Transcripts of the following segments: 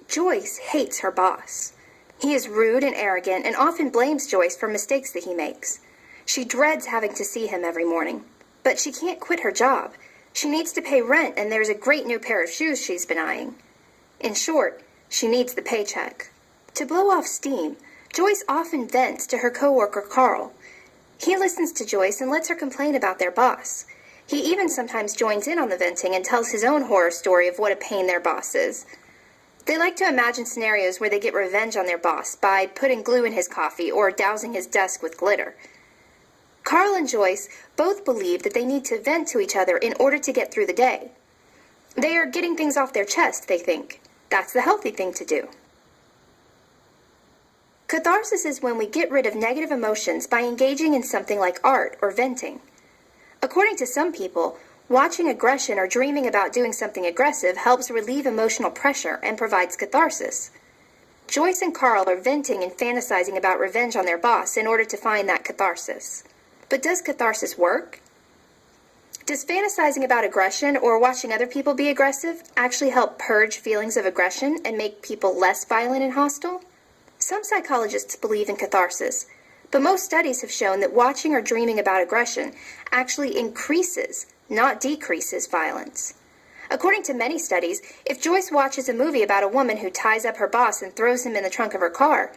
Joyce hates her boss. He is rude and arrogant and often blames Joyce for mistakes that he makes. She dreads having to see him every morning. But she can't quit her job. She needs to pay rent, and there's a great new pair of shoes she's been eyeing. In short, she needs the paycheck. To blow off steam, Joyce often vents to her coworker Carl. He listens to Joyce and lets her complain about their boss. He even sometimes joins in on the venting and tells his own horror story of what a pain their boss is. They like to imagine scenarios where they get revenge on their boss by putting glue in his coffee or dousing his desk with glitter. Carl and Joyce both believe that they need to vent to each other in order to get through the day. They are getting things off their chest, they think. That's the healthy thing to do. Catharsis is when we get rid of negative emotions by engaging in something like art or venting. According to some people, watching aggression or dreaming about doing something aggressive helps relieve emotional pressure and provides catharsis. Joyce and Carl are venting and fantasizing about revenge on their boss in order to find that catharsis. But does catharsis work? Does fantasizing about aggression or watching other people be aggressive actually help purge feelings of aggression and make people less violent and hostile? Some psychologists believe in catharsis, but most studies have shown that watching or dreaming about aggression actually increases, not decreases, violence. According to many studies, if Joyce watches a movie about a woman who ties up her boss and throws him in the trunk of her car,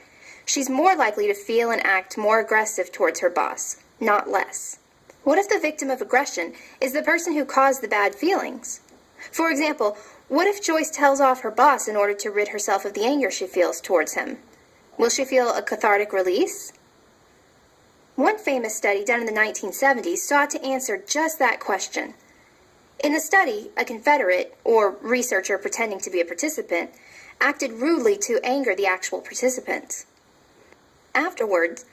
she's more likely to feel and act more aggressive towards her boss, not less. What if the victim of aggression is the person who caused the bad feelings? For example, what if Joyce tells off her boss in order to rid herself of the anger she feels towards him? Will she feel a cathartic release? One famous study done in the 1970s sought to answer just that question. In the study, a Confederate, or researcher pretending to be a participant, acted rudely to anger the actual participants. Afterwards,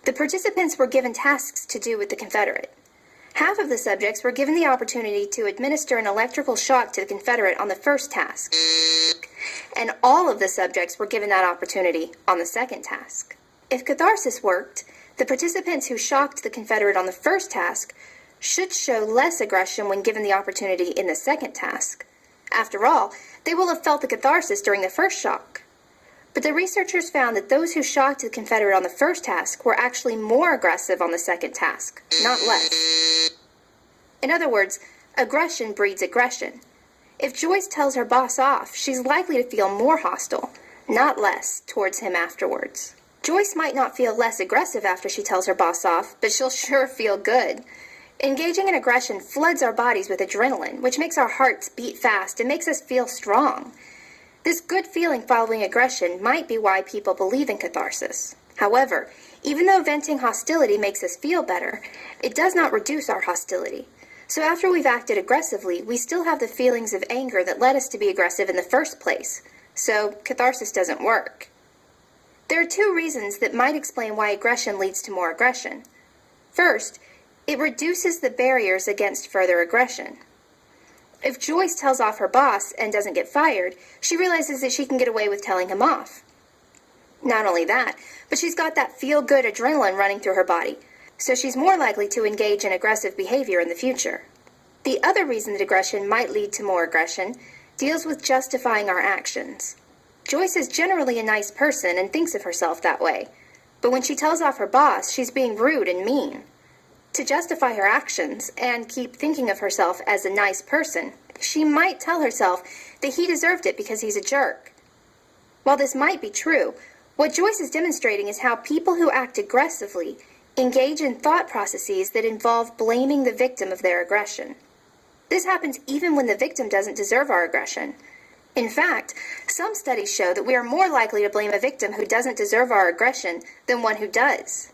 the participants were given tasks to do with the Confederate. Half of the subjects were given the opportunity to administer an electrical shock to the Confederate on the first task, and all of the subjects were given that opportunity on the second task. If catharsis worked, the participants who shocked the Confederate on the first task should show less aggression when given the opportunity in the second task. After all, they will have felt the catharsis during the first shock. But the researchers found that those who shocked the Confederate on the first task were actually more aggressive on the second task, not less. In other words, aggression breeds aggression. If Joyce tells her boss off, she's likely to feel more hostile, not less, towards him afterwards. Joyce might not feel less aggressive after she tells her boss off, but she'll sure feel good. Engaging in aggression floods our bodies with adrenaline, which makes our hearts beat fast and makes us feel strong. This good feeling following aggression might be why people believe in catharsis. However, even though venting hostility makes us feel better, it does not reduce our hostility. So after we've acted aggressively, we still have the feelings of anger that led us to be aggressive in the first place. So catharsis doesn't work. There are two reasons that might explain why aggression leads to more aggression. First, it reduces the barriers against further aggression. If Joyce tells off her boss and doesn't get fired, she realizes that she can get away with telling him off. Not only that, but she's got that feel-good adrenaline running through her body, so she's more likely to engage in aggressive behavior in the future. The other reason that aggression might lead to more aggression deals with justifying our actions. Joyce is generally a nice person and thinks of herself that way, but when she tells off her boss, she's being rude and mean. To justify her actions and keep thinking of herself as a nice person, she might tell herself that he deserved it because he's a jerk. While this might be true, what Joyce is demonstrating is how people who act aggressively engage in thought processes that involve blaming the victim of their aggression. This happens even when the victim doesn't deserve our aggression. In fact, some studies show that we are more likely to blame a victim who doesn't deserve our aggression than one who does.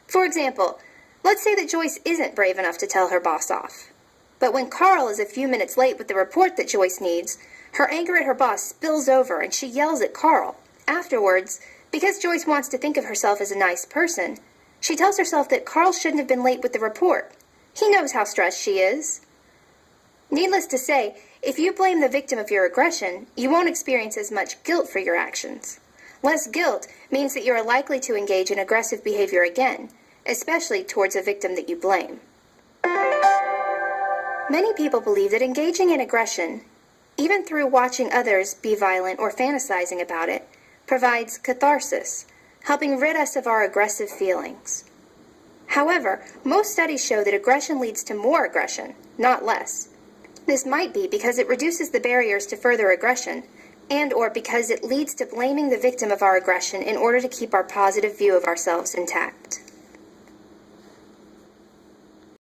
For example, let's say that Joyce isn't brave enough to tell her boss off. But when Carl is a few minutes late with the report that Joyce needs, her anger at her boss spills over and she yells at Carl. Afterwards, because Joyce wants to think of herself as a nice person, she tells herself that Carl shouldn't have been late with the report. He knows how stressed she is. Needless to say, if you blame the victim of your aggression, you won't experience as much guilt for your actions. Less guilt means that you are likely to engage in aggressive behavior again, especially towards a victim that you blame. Many people believe that engaging in aggression even through watching others be violent or fantasizing about it, provides catharsis, helping rid us of our aggressive feelings. However, most studies show that aggression leads to more aggression, not less. This might be because it reduces the barriers to further aggression, and/or because it leads to blaming the victim of our aggression in order to keep our positive view of ourselves intact.